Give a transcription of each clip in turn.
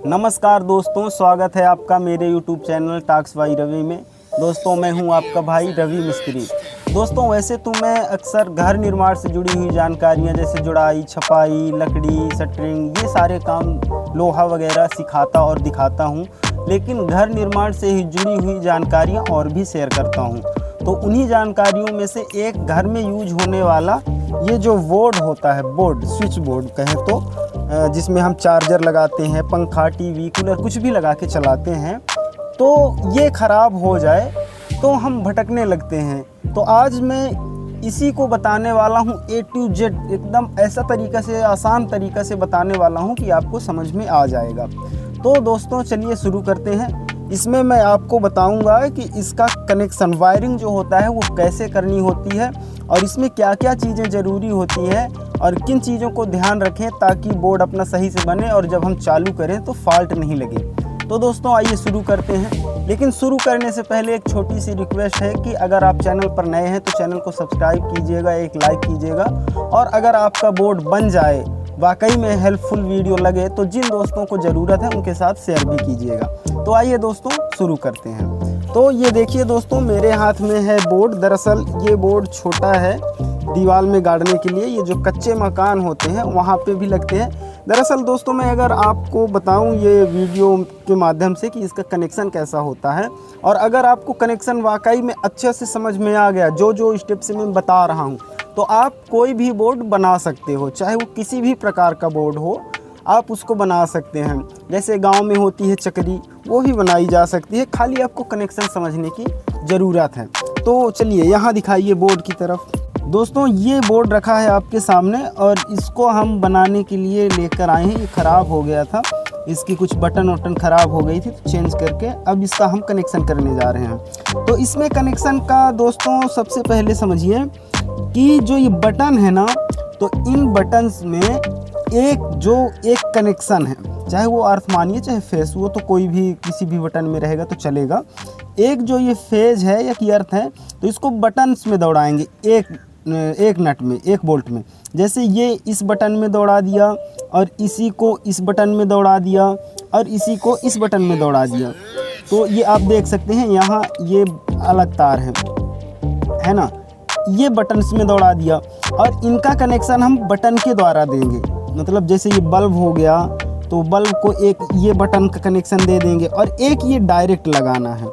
नमस्कार दोस्तों, स्वागत है आपका मेरे YouTube channel talks by Ravi में। दोस्तों मैं हूं आपका भाई रवि मिस्त्री। दोस्तों वैसे तो मैं अक्सर घर निर्माण से जुड़ी हुई जानकारियां जैसे जुड़ाई, छपाई, लकड़ी, शटरिंग, ये सारे काम, लोहा वगैरह सिखाता और दिखाता हूं। लेकिन घर निर्माण से ही जुड़ी हुई जानकारियां और भी शेयर करता हूं। तो उन्हीं जानकारियों में से एक घर में यूज होने वाला ये जो बोर्ड होता है, बोर्ड, स्विच बोर्ड कहें तो, जिसमें हम चार्जर लगाते हैं, पंखा, टीवी, कूलर कुछ भी लगा के चलाते हैं, तो ये ख़राब हो जाए तो हम भटकने लगते हैं। तो आज मैं इसी को बताने वाला हूँ, A to Z, एकदम ऐसा तरीक़ा से, आसान तरीक़ा से बताने वाला हूँ कि आपको समझ में आ जाएगा। तो दोस्तों चलिए शुरू करते हैं। इसमें मैं आपको बताऊंगा कि इसका कनेक्शन, वायरिंग जो होता है वो कैसे करनी होती है और इसमें क्या क्या चीज़ें ज़रूरी होती हैं और किन चीज़ों को ध्यान रखें ताकि बोर्ड अपना सही से बने और जब हम चालू करें तो फॉल्ट नहीं लगे। तो दोस्तों आइए शुरू करते हैं। लेकिन शुरू करने से पहले एक छोटी सी रिक्वेस्ट है कि अगर आप चैनल पर नए हैं तो चैनल को सब्सक्राइब कीजिएगा, एक लाइक कीजिएगा, और अगर आपका बोर्ड बन जाए, वाकई में हेल्पफुल वीडियो लगे, तो जिन दोस्तों को ज़रूरत है उनके साथ शेयर भी कीजिएगा। तो आइए दोस्तों शुरू करते हैं। तो ये देखिए दोस्तों, मेरे हाथ में है बोर्ड। दरअसल ये बोर्ड छोटा है दीवार में गाड़ने के लिए, ये जो कच्चे मकान होते हैं वहाँ पे भी लगते हैं। दरअसल दोस्तों मैं अगर आपको बताऊं ये वीडियो के माध्यम से कि इसका कनेक्शन कैसा होता है, और अगर आपको कनेक्शन वाकई में अच्छे से समझ में आ गया, जो जो स्टेप से मैं बता रहा हूं, तो आप कोई भी बोर्ड बना सकते हो, चाहे वो किसी भी प्रकार का बोर्ड हो, आप उसको बना सकते हैं। जैसे गांव में होती है चकरी, वो भी बनाई जा सकती है, खाली आपको कनेक्शन समझने की ज़रूरत है। तो चलिए यहाँ दिखाइए बोर्ड की तरफ। दोस्तों ये बोर्ड रखा है आपके सामने और इसको हम बनाने के लिए लेकर आए हैं। ये ख़राब हो गया था, इसकी कुछ बटन वटन ख़राब हो गई थी, तो चेंज करके अब इसका हम कनेक्शन करने जा रहे हैं। तो इसमें कनेक्शन का दोस्तों सबसे पहले समझिए कि जो ये बटन है ना, तो इन बटन्स में एक कनेक्शन है, चाहे वो अर्थ मानिए चाहे फेस, वो तो कोई भी किसी भी बटन में रहेगा तो चलेगा। एक जो ये फेज है या कि अर्थ है, तो इसको बटन्स में दौड़ाएंगे, एक नट में, एक बोल्ट में। जैसे ये इस बटन में दौड़ा दिया और इसी को इस बटन में दौड़ा दिया और इसी को इस बटन में दौड़ा दिया, तो ये आप देख सकते हैं यहाँ ये अलग तार है ना, ये बटन्स में दौड़ा दिया और इनका कनेक्शन हम बटन के द्वारा देंगे। मतलब जैसे ये बल्ब हो गया तो बल्ब को एक ये बटन का कनेक्शन दे देंगे और एक ये डायरेक्ट लगाना है।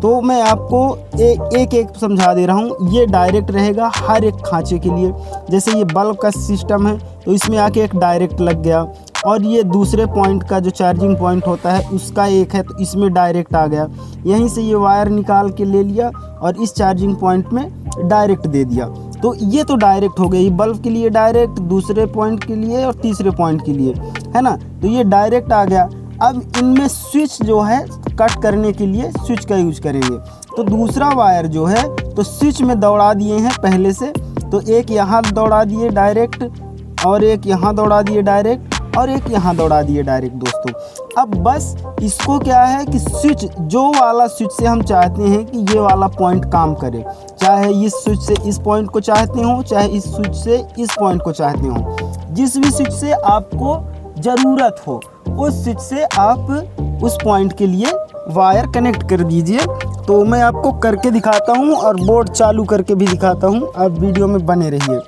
तो मैं आपको एक समझा दे रहा हूँ। ये डायरेक्ट रहेगा हर एक खांचे के लिए। जैसे ये बल्ब का सिस्टम है तो इसमें आके एक डायरेक्ट लग गया, और ये दूसरे पॉइंट का जो चार्जिंग पॉइंट होता है उसका एक है तो इसमें डायरेक्ट आ गया। यहीं से ये वायर निकाल के ले लिया और इस चार्जिंग पॉइंट में डायरेक्ट दे दिया। तो ये तो डायरेक्ट हो गई, बल्ब के लिए डायरेक्ट, दूसरे पॉइंट के लिए और तीसरे पॉइंट के लिए, है ना। तो ये डायरेक्ट आ गया। अब इनमें स्विच जो है कट करने के लिए स्विच का यूज करेंगे। तो दूसरा वायर जो है तो स्विच में दौड़ा दिए हैं पहले से, तो एक यहाँ दौड़ा दिए डायरेक्ट और एक यहाँ दौड़ा दिए डायरेक्ट और एक यहाँ दौड़ा दिए डायरेक्ट दोस्तों। अब बस इसको क्या है कि स्विच, जो वाला स्विच से हम चाहते हैं कि ये वाला पॉइंट काम करे, चाहे इस स्विच से इस पॉइंट को चाहते हो, चाहे इस स्विच से इस पॉइंट को चाहते हो, जिस भी स्विच से आपको ज़रूरत हो उस स्विच से आप उस पॉइंट के लिए वायर कनेक्ट कर दीजिए। तो मैं आपको करके दिखाता हूँ और बोर्ड चालू करके भी दिखाता हूँ, आप वीडियो में बने रहिए।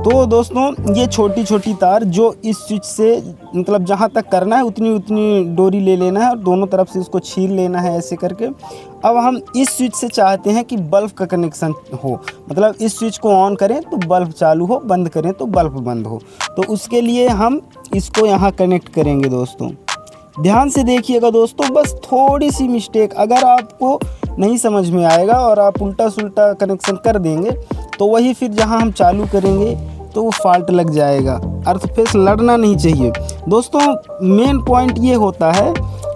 तो दोस्तों ये छोटी छोटी तार जो इस स्विच से, मतलब जहाँ तक करना है उतनी डोरी ले लेना है और दोनों तरफ से इसको छील लेना है ऐसे करके। अब हम इस स्विच से चाहते हैं कि बल्ब का कनेक्शन हो, मतलब इस स्विच को ऑन करें तो बल्ब चालू हो, बंद करें तो बल्ब बंद हो। तो उसके लिए हम इसको यहाँ कनेक्ट करेंगे दोस्तों। ध्यान से देखिएगा दोस्तों, बस थोड़ी सी मिस्टेक अगर आपको नहीं समझ में आएगा और आप उल्टा सुल्टा कनेक्शन कर देंगे तो वही फिर जहाँ हम चालू करेंगे तो वो फॉल्ट लग जाएगा। अर्थ फेस लड़ना नहीं चाहिए दोस्तों। मेन पॉइंट ये होता है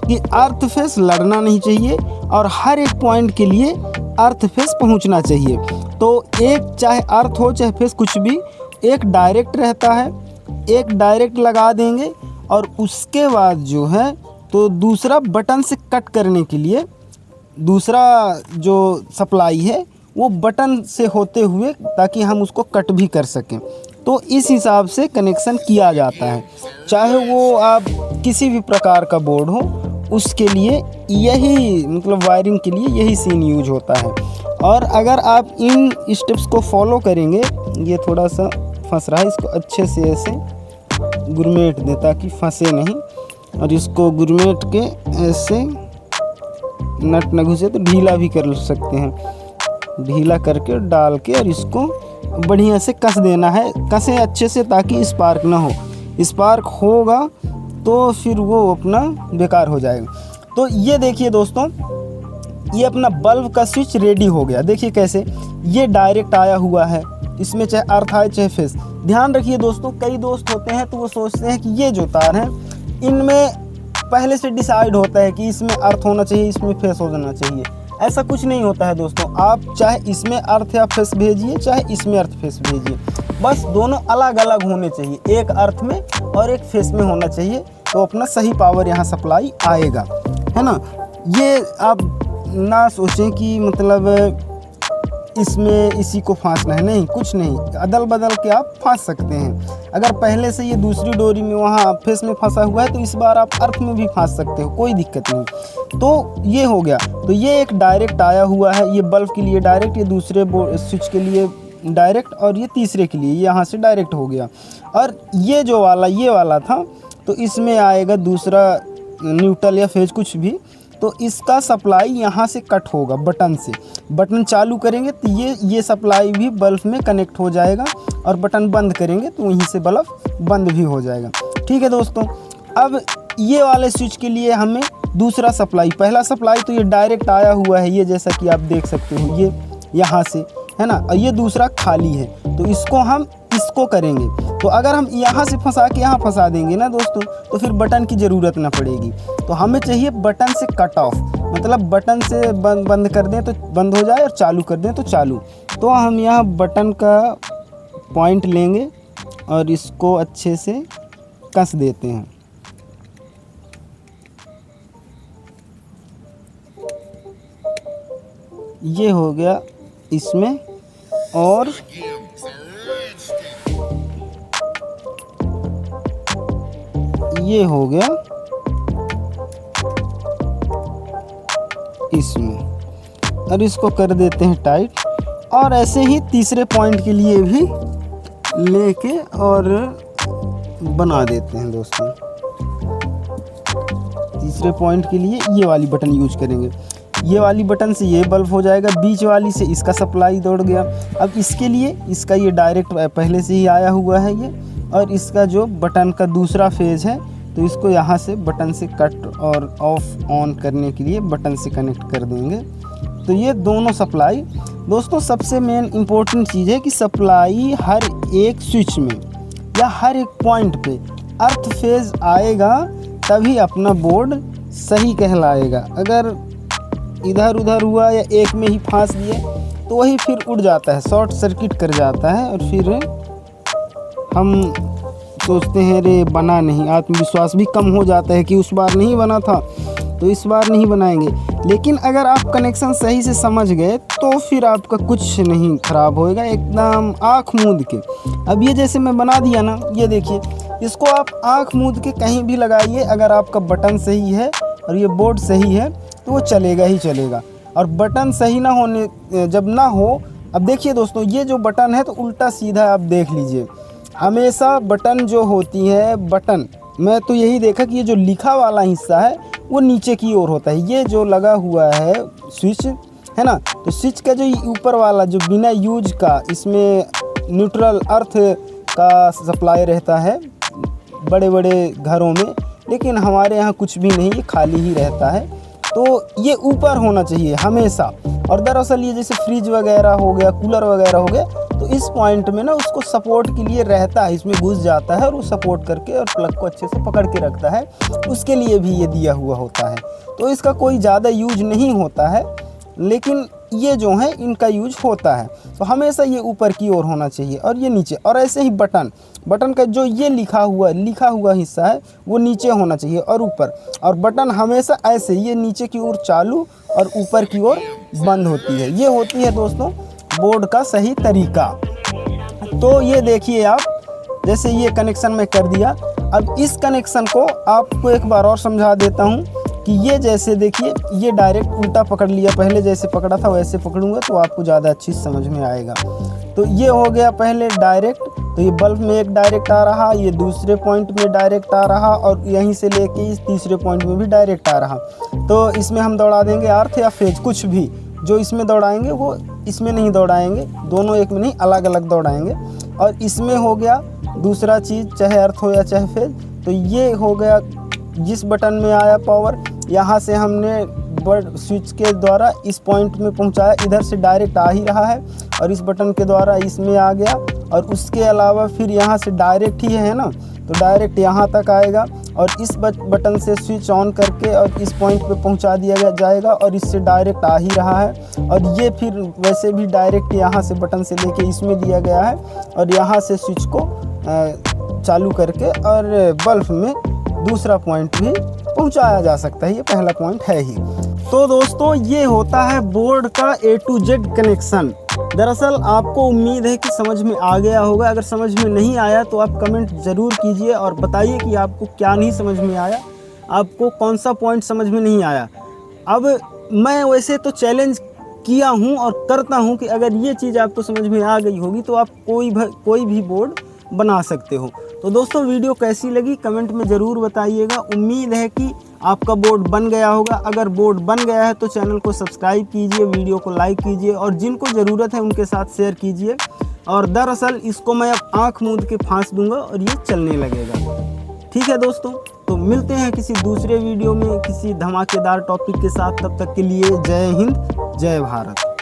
कि अर्थ फेस लड़ना नहीं चाहिए और हर एक पॉइंट के लिए अर्थ फेस पहुंचना चाहिए। तो एक, चाहे अर्थ हो चाहे फेस, कुछ भी, एक डायरेक्ट रहता है, एक डायरेक्ट लगा देंगे और उसके बाद जो है तो दूसरा बटन से कट करने के लिए दूसरा जो सप्लाई है वो बटन से होते हुए, ताकि हम उसको कट भी कर सकें। तो इस हिसाब से कनेक्शन किया जाता है। चाहे वो आप किसी भी प्रकार का बोर्ड हो उसके लिए यही मतलब वायरिंग के लिए यही सीन यूज होता है। और अगर आप इन स्टेप्स को फॉलो करेंगे, ये थोड़ा सा फंस रहा है, इसको अच्छे से ऐसे गुरमेट दें ताकि फंसे नहीं, और इसको गुरमेट के ऐसे नट न घुसे तो ढीला भी कर सकते हैं, ढीला करके डाल के और इसको बढ़िया से कस देना है। कसें अच्छे से ताकि स्पार्क ना हो, स्पार्क होगा तो फिर वो अपना बेकार हो जाएगा। तो ये देखिए दोस्तों, ये अपना बल्ब का स्विच रेडी हो गया। देखिए कैसे ये डायरेक्ट आया हुआ है, इसमें चाहे अर्थ आए चाहे फेस। ध्यान रखिए दोस्तों, कई दोस्त होते हैं तो वो सोचते हैं कि ये जो तार हैं इनमें पहले से डिसाइड होता है कि इसमें अर्थ होना चाहिए, इसमें फेस हो जाना चाहिए। ऐसा कुछ नहीं होता है दोस्तों। आप चाहे इसमें अर्थ या फेस भेजिए, चाहे इसमें अर्थ फेस भेजिए, बस दोनों अलग अलग होने चाहिए, एक अर्थ में और एक फेस में होना चाहिए, तो अपना सही पावर यहाँ सप्लाई आएगा, है ना। ये आप ना सोचें कि मतलब इसमें इसी को फांसना है, नहीं, कुछ नहीं, अदल बदल के आप फांस सकते हैं। अगर पहले से ये दूसरी डोरी में वहाँ फेस में फंसा हुआ है तो इस बार आप अर्थ में भी फांस सकते हो, कोई दिक्कत नहीं। तो ये हो गया। तो ये एक डायरेक्ट आया हुआ है, ये बल्ब के लिए डायरेक्ट, ये दूसरे स्विच के लिए डायरेक्ट, और ये तीसरे के लिए यहाँ से डायरेक्ट हो गया। और ये जो वाला ये वाला था तो इसमें आएगा दूसरा न्यूट्रल या फेज कुछ भी, तो इसका सप्लाई यहाँ से कट होगा बटन से। बटन चालू करेंगे तो ये सप्लाई भी बल्ब में कनेक्ट हो जाएगा, और बटन बंद करेंगे तो वहीं से बल्ब बंद भी हो जाएगा। ठीक है दोस्तों, अब ये वाले स्विच के लिए हमें दूसरा सप्लाई, पहला सप्लाई तो ये डायरेक्ट आया हुआ है, ये जैसा कि आप देख सकते हो, ये यहाँ से है ना, और ये दूसरा खाली है, तो इसको हम इसको करेंगे। तो अगर हम यहाँ से फंसा के यहाँ फंसा देंगे ना दोस्तों, तो फिर बटन की ज़रूरत ना पड़ेगी। तो हमें चाहिए बटन से कट ऑफ, मतलब बटन से बंद कर दें तो बंद हो जाए और चालू कर दें तो चालू। तो हम यहाँ बटन का पॉइंट लेंगे और इसको अच्छे से कस देते हैं। ये हो गया इसमें, और ये हो गया इसमें, और इसको कर देते हैं टाइट। और ऐसे ही तीसरे पॉइंट के लिए भी लेके और बना देते हैं दोस्तों। तीसरे पॉइंट के लिए ये वाली बटन यूज करेंगे, ये वाली बटन से ये बल्ब हो जाएगा, बीच वाली से इसका सप्लाई दौड़ गया। अब इसके लिए इसका ये डायरेक्ट पहले से ही आया हुआ है ये, और इसका जो बटन का दूसरा फेज है तो इसको यहाँ से बटन से कट और ऑफ ऑन करने के लिए बटन से कनेक्ट कर देंगे। तो ये दोनों सप्लाई दोस्तों, सबसे मेन इम्पोर्टेंट चीज़ है कि सप्लाई हर एक स्विच में या हर एक पॉइंट पे अर्थ फेज आएगा तभी अपना बोर्ड सही कहलाएगा। अगर इधर उधर हुआ या एक में ही फांस दिए तो वही फिर उड़ जाता है, शॉर्ट सर्किट कर जाता है, और फिर हम सोचते हैं रे बना नहीं, आत्मविश्वास भी कम हो जाता है कि उस बार नहीं बना था तो इस बार नहीं बनाएंगे। लेकिन अगर आप कनेक्शन सही से समझ गए तो फिर आपका कुछ नहीं ख़राब होएगा, एकदम आँख मूंद के। अब ये जैसे मैं बना दिया ना, ये देखिए, इसको आप आँख मूंद के कहीं भी लगाइए, अगर आपका बटन सही है और ये बोर्ड सही है तो वो चलेगा ही चलेगा। और बटन सही ना होने जब ना हो, अब देखिए दोस्तों, ये जो बटन है तो उल्टा सीधा आप देख लीजिए, हमेशा बटन जो होती है, बटन मैं तो यही देखा कि ये जो लिखा वाला हिस्सा है वो नीचे की ओर होता है। ये जो लगा हुआ है स्विच है ना, तो स्विच का जो ऊपर वाला जो बिना यूज का, इसमें न्यूट्रल अर्थ का सप्लाई रहता है बड़े बड़े घरों में, लेकिन हमारे यहाँ कुछ भी नहीं, ये खाली ही रहता है। तो ये ऊपर होना चाहिए हमेशा। और दरअसल ये जैसे फ्रिज वगैरह हो गया, कूलर वगैरह हो गया, तो इस पॉइंट में ना उसको सपोर्ट के लिए रहता है, इसमें घुस जाता है और वो सपोर्ट करके और प्लग को अच्छे से पकड़ के रखता है, उसके लिए भी ये दिया हुआ होता है। तो इसका कोई ज़्यादा यूज नहीं होता है, लेकिन ये जो है इनका यूज होता है। तो हमेशा ये ऊपर की ओर होना चाहिए और ये नीचे। और ऐसे ही बटन का जो ये लिखा हुआ हिस्सा है वो नीचे होना चाहिए और ऊपर। और बटन हमेशा ऐसे ये नीचे की ओर चालू और ऊपर की ओर बंद होती है। ये होती है दोस्तों बोर्ड का सही तरीका। तो ये देखिए आप जैसे ये कनेक्शन मैं कर दिया। अब इस कनेक्शन को आपको एक बार और समझा देता हूँ कि ये जैसे देखिए, ये डायरेक्ट उल्टा पकड़ लिया, पहले जैसे पकड़ा था वैसे पकड़ूंगा तो आपको ज़्यादा अच्छी समझ में आएगा। तो ये हो गया पहले डायरेक्ट, तो ये बल्ब में एक डायरेक्ट आ रहा, ये दूसरे पॉइंट में डायरेक्ट आ रहा और यहीं से लेके इस तीसरे पॉइंट में भी डायरेक्ट आ रहा। तो इसमें हम दौड़ा देंगे अर्थ या फेज, कुछ भी जो इसमें दौड़ाएंगे वो इसमें नहीं दौड़ाएंगे, दोनों एक में नहीं अलग अलग दौड़ाएंगे। और इसमें हो गया दूसरा चीज़, चाहे अर्थ हो या चाहे फेज। तो ये हो गया जिस बटन में आया पावर, यहाँ से हमने स्विच के द्वारा इस पॉइंट में पहुँचाया, इधर से डायरेक्ट आ ही रहा है और इस बटन के द्वारा इसमें आ गया। और उसके अलावा फिर यहाँ से डायरेक्ट ही है ना, तो डायरेक्ट यहाँ तक आएगा और इस बटन से स्विच ऑन करके और इस पॉइंट पे पहुँचा दिया जाएगा और इससे डायरेक्ट आ ही रहा है। और ये फिर वैसे भी डायरेक्ट यहाँ से बटन से लेके इसमें दिया गया है और यहाँ से स्विच को चालू करके और बल्ब में दूसरा पॉइंट भी पहुँचाया जा सकता है। ये पहला पॉइंट है ही। तो दोस्तों ये होता है बोर्ड का A to Z कनेक्शन। दरअसल आपको उम्मीद है कि समझ में आ गया होगा। अगर समझ में नहीं आया तो आप कमेंट ज़रूर कीजिए और बताइए कि आपको क्या नहीं समझ में आया, आपको कौन सा पॉइंट समझ में नहीं आया। अब मैं वैसे तो चैलेंज किया हूं और करता हूं कि अगर ये चीज़ आपको समझ में आ गई होगी तो आप कोई भी बोर्ड बना सकते हो। तो दोस्तों वीडियो कैसी लगी कमेंट में ज़रूर बताइएगा। उम्मीद है कि आपका बोर्ड बन गया होगा। अगर बोर्ड बन गया है तो चैनल को सब्सक्राइब कीजिए, वीडियो को लाइक कीजिए और जिनको ज़रूरत है उनके साथ शेयर कीजिए। और दरअसल इसको मैं अब आँख मूंद के फांस दूंगा और ये चलने लगेगा। ठीक है दोस्तों, तो मिलते हैं किसी दूसरे वीडियो में किसी धमाकेदार टॉपिक के साथ। तब तक के लिए जय हिंद, जय भारत।